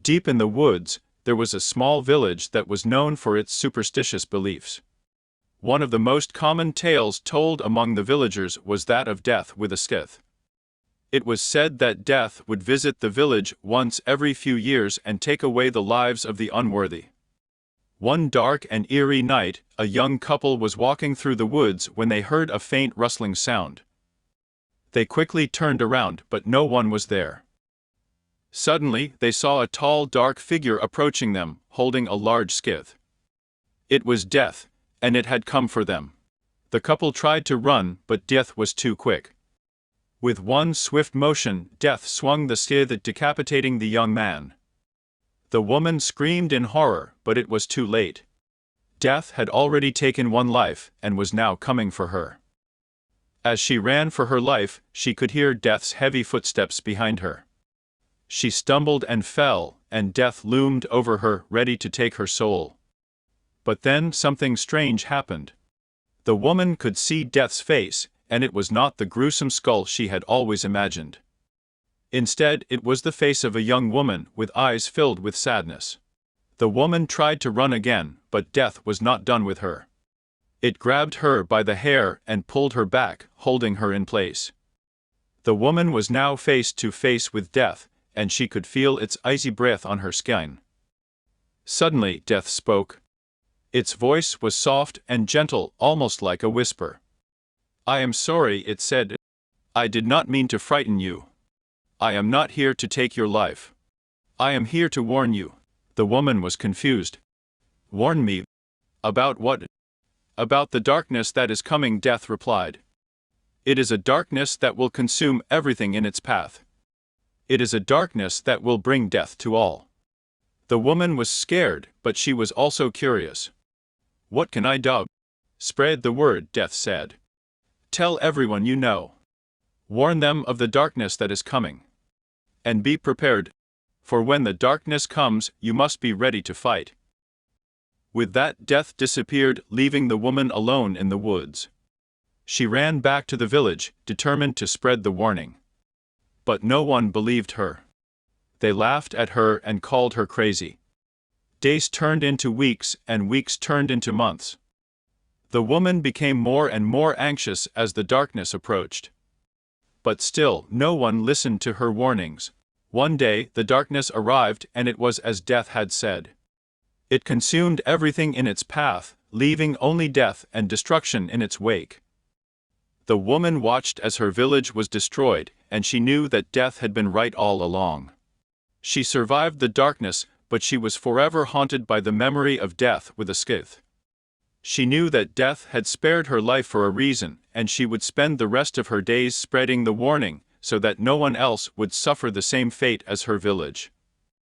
Deep in the woods, there was a small village that was known for its superstitious beliefs. One of the most common tales told among the villagers was that of death with a scythe. It was said that death would visit the village once every few years and take away the lives of the unworthy. One dark and eerie night, a young couple was walking through the woods when they heard a faint rustling sound. They quickly turned around, but no one was there. Suddenly, they saw a tall, dark figure approaching them, holding a large scythe. It was Death, and it had come for them. The couple tried to run, but Death was too quick. With one swift motion, Death swung the scythe, decapitating the young man. The woman screamed in horror, but it was too late. Death had already taken one life, and was now coming for her. As she ran for her life, she could hear Death's heavy footsteps behind her. She stumbled and fell, and Death loomed over her, ready to take her soul. But then something strange happened. The woman could see Death's face, and it was not the gruesome skull she had always imagined. Instead, it was the face of a young woman with eyes filled with sadness. The woman tried to run again, but Death was not done with her. It grabbed her by the hair and pulled her back, holding her in place. The woman was now face to face with Death, and she could feel its icy breath on her skin. Suddenly, Death spoke. Its voice was soft and gentle, almost like a whisper. "I am sorry," it said. "I did not mean to frighten you. I am not here to take your life. I am here to warn you." The woman was confused. "Warn me? About what?" "About the darkness that is coming," Death replied. "It is a darkness that will consume everything in its path. It is a darkness that will bring death to all." The woman was scared, but she was also curious. "What can I do?" "Spread the word," Death said. "Tell everyone you know. Warn them of the darkness that is coming. And be prepared. For when the darkness comes, you must be ready to fight." With that, Death disappeared, leaving the woman alone in the woods. She ran back to the village, determined to spread the warning. But no one believed her. They laughed at her and called her crazy. Days turned into weeks, and weeks turned into months. The woman became more and more anxious as the darkness approached. But still, no one listened to her warnings. One day, the darkness arrived, and it was as Death had said. It consumed everything in its path, leaving only death and destruction in its wake. The woman watched as her village was destroyed, and she knew that Death had been right all along. She survived the darkness, but she was forever haunted by the memory of Death with a scythe. She knew that Death had spared her life for a reason, and she would spend the rest of her days spreading the warning, so that no one else would suffer the same fate as her village.